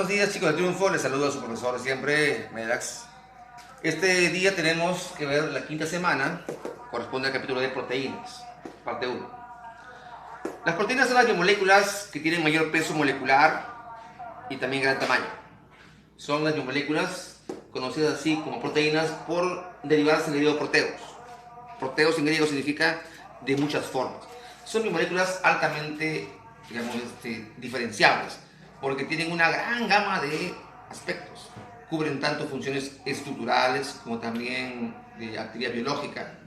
Buenos días, chicos de Triunfo, les saludo a su profesor siempre, Medax. Este día tenemos que ver la quinta semana, corresponde al capítulo de proteínas, parte 1. Las proteínas son las biomoléculas que tienen mayor peso molecular y también gran tamaño. Son las biomoléculas conocidas así como proteínas por derivarse en griego proteos. Proteos en griego significa de muchas formas. Son biomoléculas altamente, digamos, diferenciables, porque tienen una gran gama de aspectos. Cubren tanto funciones estructurales como también de actividad biológica.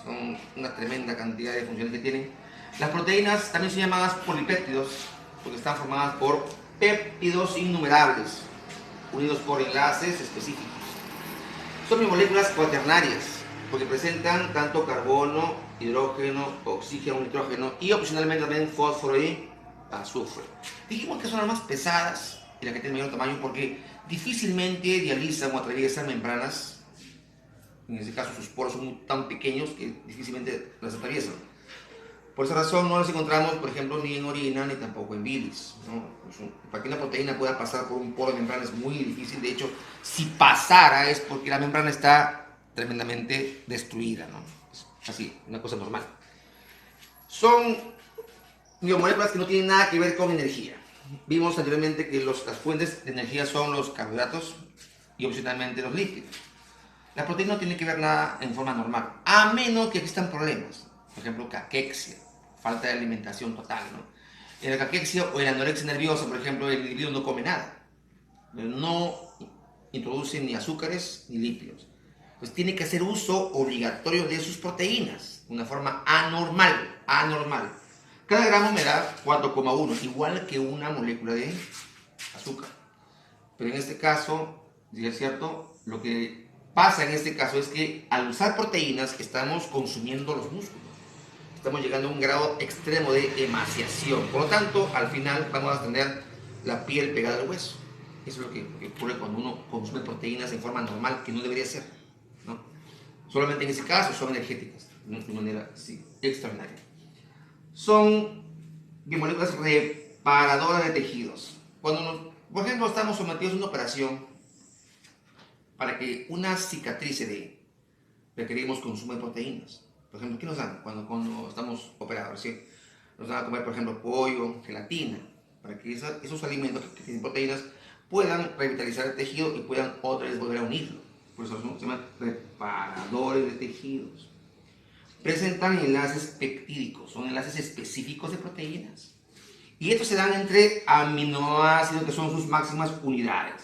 Son una tremenda cantidad de funciones que tienen. Las proteínas también son llamadas polipéptidos porque están formadas por péptidos innumerables, unidos por enlaces específicos. Son biomoléculas cuaternarias porque presentan tanto carbono, hidrógeno, oxígeno, nitrógeno y opcionalmente también fósforo y azufre. Dijimos que son las más pesadas y las que tienen mayor tamaño porque difícilmente dializan o atraviesan membranas. En este caso sus poros son tan pequeños que difícilmente las atraviesan. Por esa razón no las encontramos, por ejemplo, ni en orina ni tampoco en bilis, ¿no? Para que una proteína pueda pasar por un poro de membrana es muy difícil. De hecho, si pasara es porque la membrana está tremendamente destruida, ¿no? Es así, una cosa normal. Son biomoléculas que no tienen nada que ver con energía. Vimos anteriormente que las fuentes de energía son los carbohidratos y opcionalmente los lípidos. La proteína no tiene que ver nada en forma normal, a menos que existan problemas. Por ejemplo, caquexia, falta de alimentación total, ¿no? En la caquexia o en la anorexia nerviosa, por ejemplo, el individuo no come nada, no introduce ni azúcares ni lípidos. Pues tiene que hacer uso obligatorio de sus proteínas, de una forma anormal. Cada gramo me da 4,1, igual que una molécula de azúcar. Pero en este caso, si es cierto, lo que pasa en este caso es que al usar proteínas estamos consumiendo los músculos. Estamos llegando a un grado extremo de emaciación. Por lo tanto, al final vamos a tener la piel pegada al hueso. Eso es lo que ocurre cuando uno consume proteínas en forma normal, que no debería ser, ¿no? Solamente en ese caso son energéticas, de manera así, extraordinaria. Son biomoléculas reparadoras de tejidos. Cuando, por ejemplo, estamos sometidos a una operación, para que una cicatriz se dé, requerimos consumo de proteínas. Por ejemplo, ¿qué nos dan cuando estamos operados? ¿Sí? Nos dan a comer, por ejemplo, pollo, gelatina, para que esos alimentos que tienen proteínas puedan revitalizar el tejido y puedan otra vez volver a unirlo. Por eso se llaman reparadores de tejidos. Presentan enlaces peptídicos, son enlaces específicos de proteínas. Y estos se dan entre aminoácidos, que son sus máximas unidades.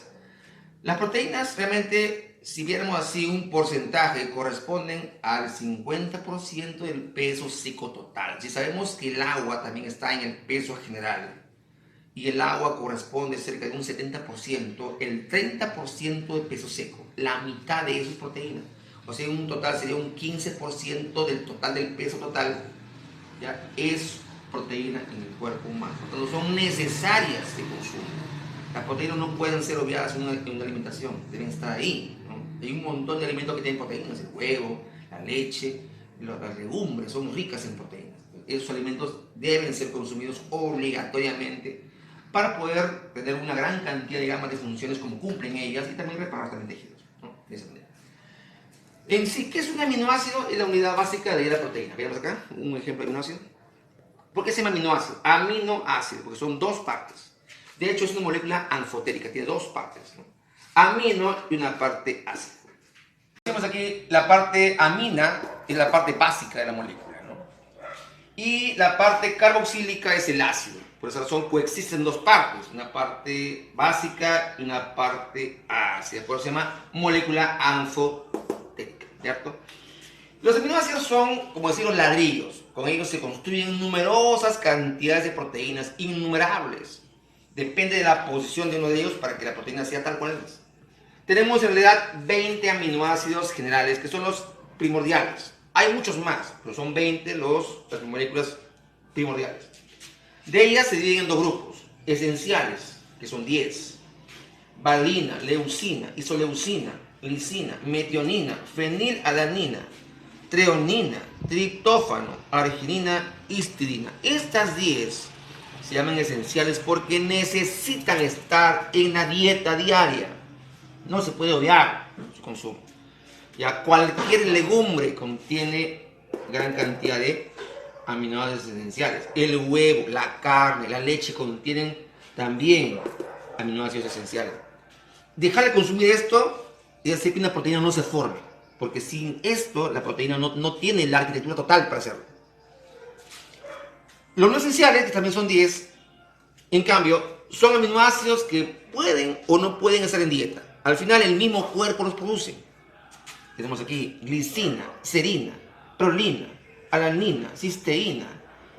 Las proteínas realmente, si viéramos así un porcentaje, corresponden al 50% del peso seco total. Si sabemos que el agua también está en el peso general y el agua corresponde cerca de un 70%, el 30% de peso seco, la mitad de eso es proteína. O sea, un total sería un 15% del total del peso total, ya es proteína en el cuerpo humano. Entonces son necesarias de consumo. Las proteínas no pueden ser obviadas en una alimentación, deben estar ahí, ¿no? Hay un montón de alimentos que tienen proteínas, el huevo, la leche, las legumbres son ricas en proteínas. Esos alimentos deben ser consumidos obligatoriamente para poder tener una gran cantidad, digamos, de funciones como cumplen ellas y también reparar también tejidos, ¿no? De esa manera. En sí, ¿qué es un aminoácido? Es la unidad básica de la proteína. Veamos acá un ejemplo de aminoácido. ¿Por qué se llama aminoácido? Aminoácido, porque son dos partes. De hecho, es una molécula anfotérica, tiene dos partes, ¿no? Amino y una parte ácida. Tenemos aquí la parte amina, es la parte básica de la molécula, ¿no? Y la parte carboxílica es el ácido. Por esa razón coexisten dos partes, una parte básica y una parte ácida. Por eso se llama molécula anfotérica, ¿cierto? Los aminoácidos son, como decir, los ladrillos. Con ellos se construyen numerosas cantidades de proteínas, innumerables. Depende de la posición de uno de ellos para que la proteína sea tal cual es. Tenemos en realidad 20 aminoácidos generales, que son los primordiales. Hay muchos más, pero son 20 las moléculas primordiales. De ellas se dividen en dos grupos esenciales, que son 10. Valina, leucina, isoleucina, lisina, metionina, fenilalanina, treonina, triptófano, arginina, histidina. Estas 10 se llaman esenciales porque necesitan estar en la dieta diaria. No se puede obviar su consumo. Ya cualquier legumbre contiene gran cantidad de aminoácidos esenciales. El huevo, la carne, la leche contienen también aminoácidos esenciales. Dejar de consumir esto es decir que una proteína no se forma, porque sin esto la proteína no tiene la arquitectura total para hacerlo. Los no esenciales, que también son 10, en cambio, son aminoácidos que pueden o no pueden estar en dieta. Al final el mismo cuerpo los produce. Tenemos aquí glicina, serina, prolina, alanina, cisteína,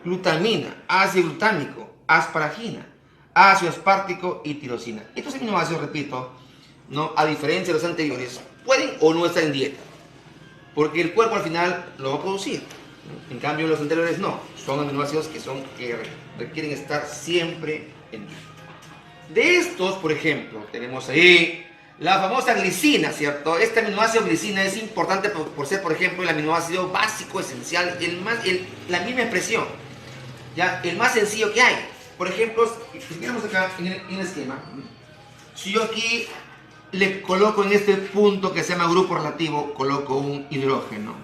glutamina, ácido glutámico, asparagina, ácido aspartico y tirosina. Estos aminoácidos, repito, ¿no? A diferencia de los anteriores, pueden o no estar en dieta, porque el cuerpo al final lo va a producir. En cambio, los anteriores no. Son aminoácidos que requieren estar siempre en dieta. De estos, por ejemplo, tenemos ahí la famosa glicina, ¿cierto? Este aminoácido glicina es importante por ser, por ejemplo, el aminoácido básico, esencial, la misma expresión, ¿ya? El más sencillo que hay. Por ejemplo, si miramos acá en el esquema, si yo aquí le coloco en este punto que se llama grupo relativo, coloco un hidrógeno,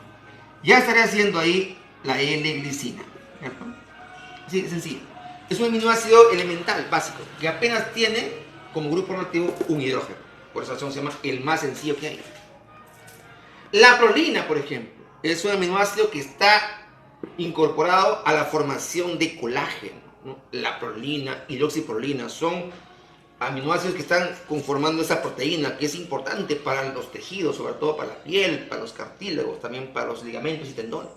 ya estaré haciendo ahí la L-glicina, ¿cierto? Sí, es sencillo. Es un aminoácido elemental, básico, que apenas tiene como grupo relativo un hidrógeno. Por esa razón se llama el más sencillo que hay. La prolina, por ejemplo, es un aminoácido que está incorporado a la formación de colágeno, ¿no? La prolina, hidroxiprolina son aminoácidos que están conformando esa proteína que es importante para los tejidos, sobre todo para la piel, para los cartílagos, también para los ligamentos y tendones.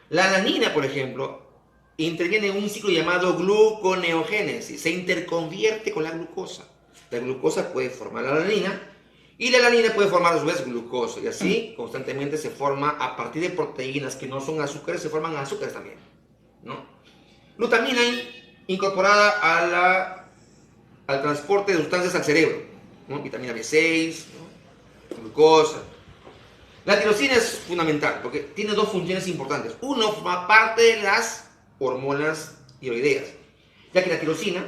La alanina, por ejemplo, interviene en un ciclo llamado gluconeogénesis, se interconvierte con la glucosa. La glucosa puede formar la alanina y la alanina puede formar a su vez glucosa, y así constantemente se forma a partir de proteínas que no son azúcares, se forman azúcares también, ¿no? Glutamina incorporada al transporte de sustancias al cerebro, ¿no? Vitamina B6, ¿no? Glucosa. La tirosina es fundamental porque tiene dos funciones importantes. Uno, forma parte de las hormonas tiroideas, ya que la tirosina,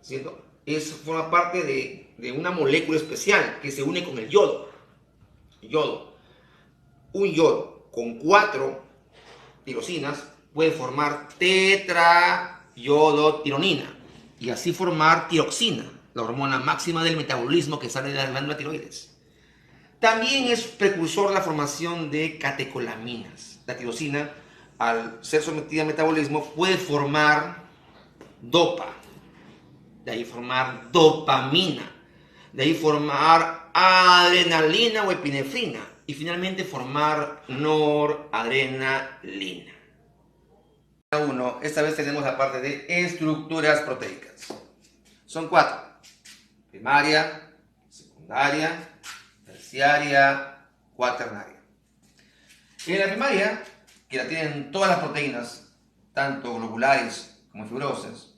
¿cierto? Forma parte de una molécula especial que se une con el yodo. Un yodo con 4 tirosinas puede formar tetrayodotironina y así formar tiroxina, la hormona máxima del metabolismo que sale de la glándula tiroides. También es precursor de la formación de catecolaminas. La tirosina, al ser sometida a metabolismo, puede formar dopa, de ahí formar dopamina, de ahí formar adrenalina o epinefrina y finalmente formar noradrenalina. Esta vez tenemos la parte de estructuras proteicas. Son 4: primaria, secundaria, terciaria, cuaternaria. En la primaria, que la tienen todas las proteínas, tanto globulares como fibrosas,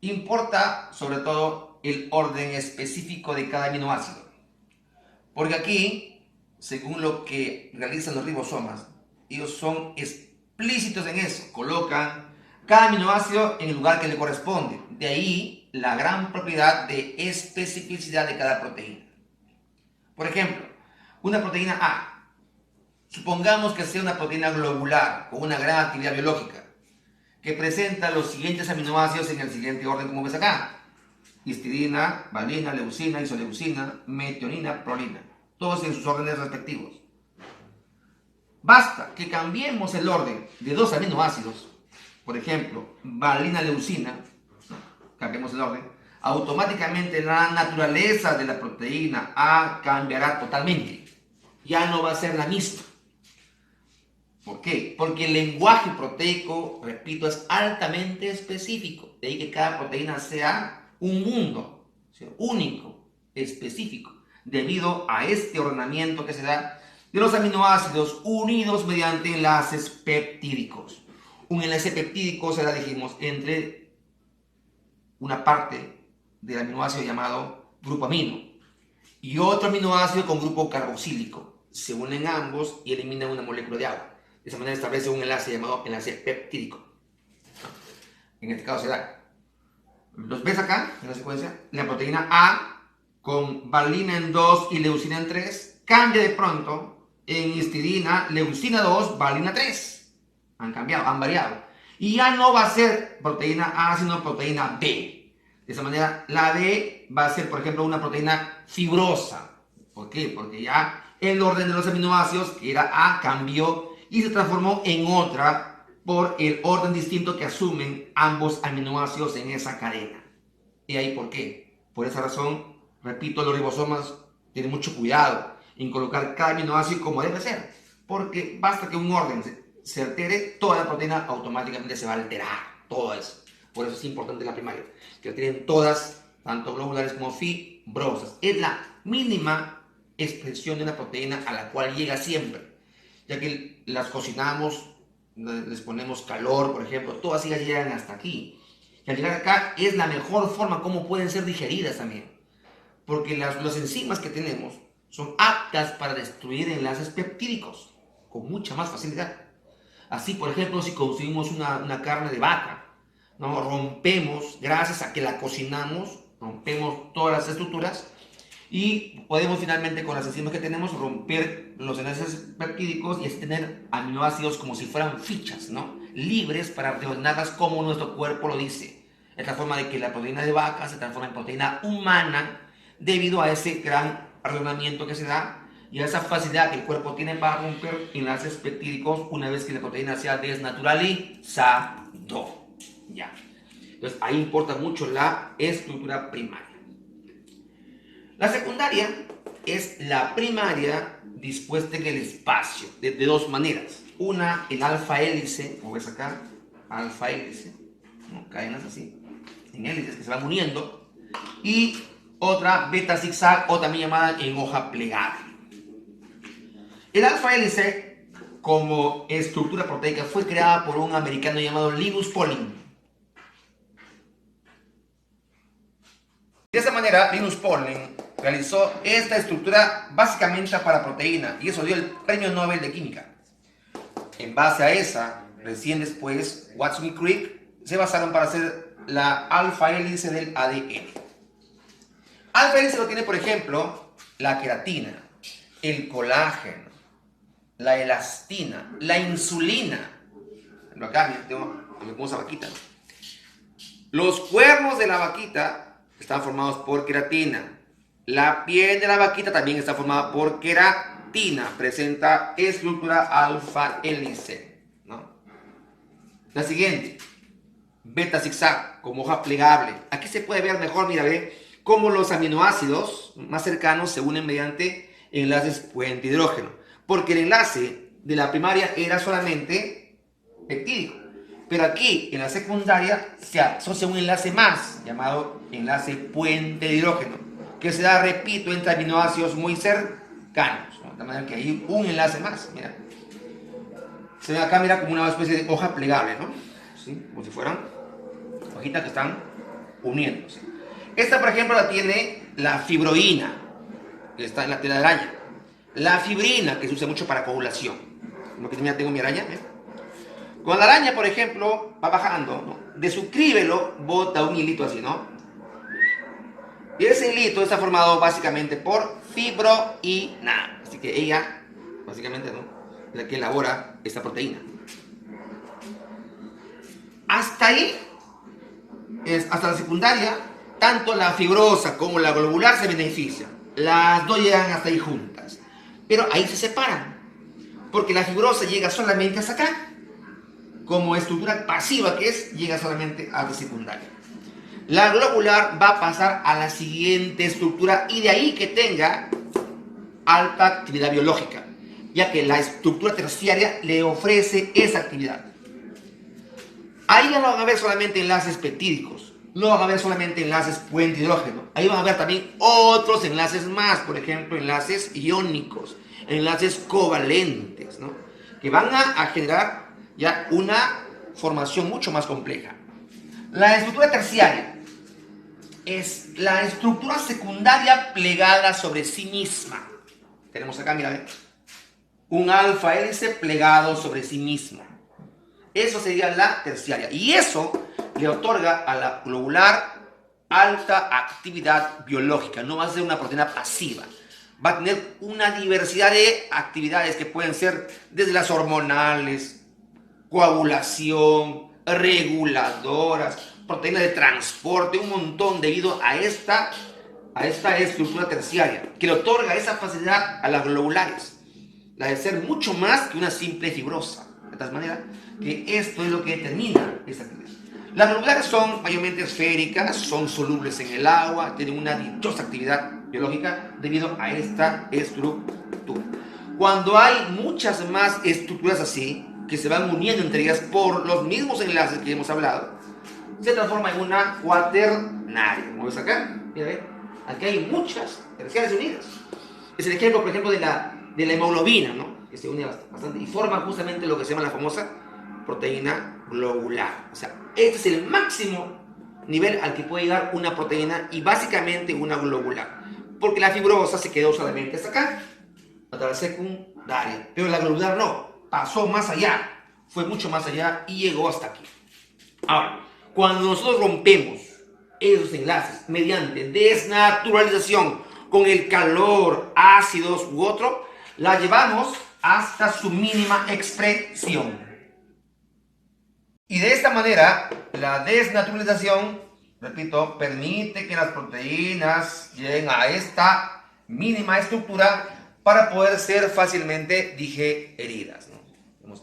importa sobre todo el orden específico de cada aminoácido, porque aquí, según lo que realizan los ribosomas, ellos son explícitos en eso, colocan cada aminoácido en el lugar que le corresponde. De ahí la gran propiedad de especificidad de cada proteína. Por ejemplo, una proteína A, supongamos que sea una proteína globular con una gran actividad biológica, que presenta los siguientes aminoácidos en el siguiente orden, como ves acá: histidina, valina, leucina, isoleucina, metionina, prolina, todos en sus órdenes respectivos. Basta que cambiemos el orden de 2 aminoácidos, por ejemplo, valina, leucina, cambiemos el orden, automáticamente la naturaleza de la proteína A cambiará totalmente. Ya no va a ser la misma. ¿Por qué? Porque el lenguaje proteico, repito, es altamente específico. De ahí que cada proteína sea un mundo, sea único, específico, debido a este ordenamiento que se da de los aminoácidos unidos mediante enlaces peptídicos. Un enlace peptídico será, dijimos, entre una parte del aminoácido llamado grupo amino y otro aminoácido con grupo carboxílico. Se unen ambos y eliminan una molécula de agua. De esa manera establece un enlace llamado enlace peptídico. en este caso se da. ¿Los ves acá en la secuencia? La proteína A con valina en 2 y leucina en 3 cambia de pronto en histidina, leucina 2, valina 3. Han cambiado, han variado. Y ya no va a ser proteína A, sino proteína B. De esa manera, la B va a ser, por ejemplo, una proteína fibrosa. ¿Por qué? Porque ya el orden de los aminoácidos, que era A, cambió y se transformó en otra por el orden distinto que asumen ambos aminoácidos en esa cadena. ¿Y ahí por qué? Por esa razón, repito, los ribosomas tienen mucho cuidado en colocar cada aminoácido como debe ser, porque basta que un orden se altere, toda la proteína automáticamente se va a alterar, todo eso. Por eso es importante la primaria, que tienen todas, tanto globulares como fibrosas. Es la mínima expresión de una proteína a la cual llega siempre, ya que las cocinamos, les ponemos calor, por ejemplo, todas ellas llegan hasta aquí. Y al llegar acá es la mejor forma como pueden ser digeridas también, porque las enzimas que tenemos son aptas para destruir enlaces peptídicos con mucha más facilidad. Así, por ejemplo, si consumimos una carne de vaca, ¿no? Rompemos, gracias a que la cocinamos, rompemos todas las estructuras y podemos finalmente con las enzimas que tenemos romper los enlaces peptídicos y así tener aminoácidos como si fueran fichas, ¿no? Libres para reordenarlas como nuestro cuerpo lo dice. Esta forma de que la proteína de vaca se transforma en proteína humana debido a ese gran ordenamiento que se da y a esa facilidad que el cuerpo tiene para romper enlaces peptídicos una vez que la proteína sea desnaturalizado. Ya. Entonces ahí importa mucho la estructura primaria. La secundaria es la primaria dispuesta en el espacio de dos maneras. Una en alfa hélice, como ves acá, alfa hélice, ¿no? Cadenas así, en hélices que se van uniendo, y otra beta zigzag o también llamada en hoja plegable. El alfa hélice como estructura proteica fue creada por un americano llamado Linus Pauling. De esa manera, Linus Pauling realizó esta estructura básicamente para proteína y eso dio el premio Nobel de Química. En base a esa, recién después, Watson y Crick se basaron para hacer la alfa hélice del ADN. Alfa hélice lo tiene, por ejemplo, la queratina, el colágeno, la elastina, la insulina. Acá tengo esa vaquita. Los cuernos de la vaquita están formados por queratina. La piel de la vaquita también está formada por queratina. Presenta estructura alfa hélice, ¿no? La siguiente, beta zigzag, como hoja plegable. Aquí se puede ver mejor, mira, ve cómo los aminoácidos más cercanos se unen mediante enlaces puente hidrógeno. Porque el enlace de la primaria era solamente peptídico. Pero aquí, en la secundaria, se asocia un enlace más, llamado enlace puente de hidrógeno, que se da, repito, entre aminoácidos muy cercanos, ¿no? De manera que hay un enlace más, mira. Se ve acá, mira, como una especie de hoja plegable, ¿no? ¿Sí? Como si fueran hojitas que están uniéndose. Esta, por ejemplo, la tiene la fibroína, que está en la tela de araña. La fibrina, que se usa mucho para coagulación. Como que ya tengo mi araña, ¿eh? Con la araña, por ejemplo, va bajando, ¿no? De su cribelo bota un hilito así, ¿no? Y ese hilito está formado básicamente por fibroína. Así que ella, básicamente, ¿no?, es la que elabora esta proteína. Hasta ahí, hasta la secundaria, tanto la fibrosa como la globular se benefician. Las dos llegan hasta ahí juntas. Pero ahí se separan. Porque la fibrosa llega solamente hasta acá. Como estructura pasiva que es, llega solamente a la secundaria. La globular va a pasar a la siguiente estructura y de ahí que tenga alta actividad biológica, ya que la estructura terciaria le ofrece esa actividad. Ahí ya no van a ver solamente enlaces peptídicos, no van a ver solamente enlaces puente hidrógeno, ahí van a ver también otros enlaces más, por ejemplo, enlaces iónicos, enlaces covalentes, ¿no?, que van a generar ya una formación mucho más compleja. La estructura terciaria es la estructura secundaria plegada sobre sí misma. Tenemos acá, mira, un alfa hélice plegado sobre sí mismo. Eso sería la terciaria. Y eso le otorga a la globular alta actividad biológica. No va a ser una proteína pasiva. Va a tener una diversidad de actividades que pueden ser desde las hormonales, coagulación, reguladoras, proteínas de transporte, un montón debido a esta estructura terciaria que le otorga esa facilidad a las globulares, la de ser mucho más que una simple fibrosa. De tal manera que esto es lo que determina esta actividad. Las globulares son mayormente esféricas, son solubles en el agua, tienen una dichosa actividad biológica debido a esta estructura. Cuando hay muchas más estructuras así, que se van uniendo entre ellas por los mismos enlaces que hemos hablado, se transforma en una cuaternaria. ¿Cómo ves acá? Mira, ¿ve? Aquí hay muchas terciarias unidas. Es el ejemplo, por ejemplo, de la hemoglobina, ¿no? Que se une bastante y forma justamente lo que se llama la famosa proteína globular. O sea, este es el máximo nivel al que puede llegar una proteína y básicamente una globular. Porque la fibrosa se quedó solamente hasta acá, hasta la secundaria. Pero la globular no, pasó más allá, fue mucho más allá y llegó hasta aquí. Ahora, cuando nosotros rompemos esos enlaces mediante desnaturalización con el calor, ácidos u otro, la llevamos hasta su mínima expresión. Y de esta manera, la desnaturalización, repito, permite que las proteínas lleguen a esta mínima estructura para poder ser fácilmente digeridas, ¿no?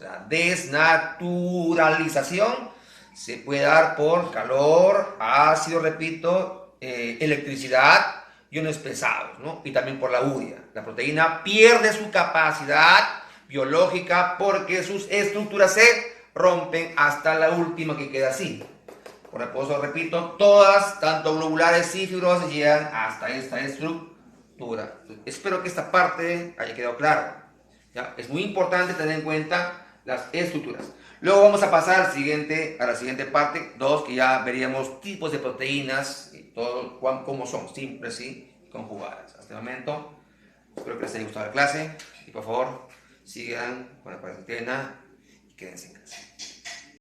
La desnaturalización se puede dar por calor, ácido, repito, electricidad, iones pesados, ¿no? Y también por la urea. La proteína pierde su capacidad biológica porque sus estructuras se rompen hasta la última que queda así. Por eso, repito, todas, tanto globulares y fibrosas, llegan hasta esta estructura. Espero que esta parte haya quedado clara. ¿Ya? Es muy importante tener en cuenta las estructuras. Luego vamos a pasar a la siguiente parte 2, que ya veríamos tipos de proteínas y todo cómo son, simples y conjugadas. Hasta el momento, espero que les haya gustado la clase y por favor sigan con la cuarentena y quédense en casa.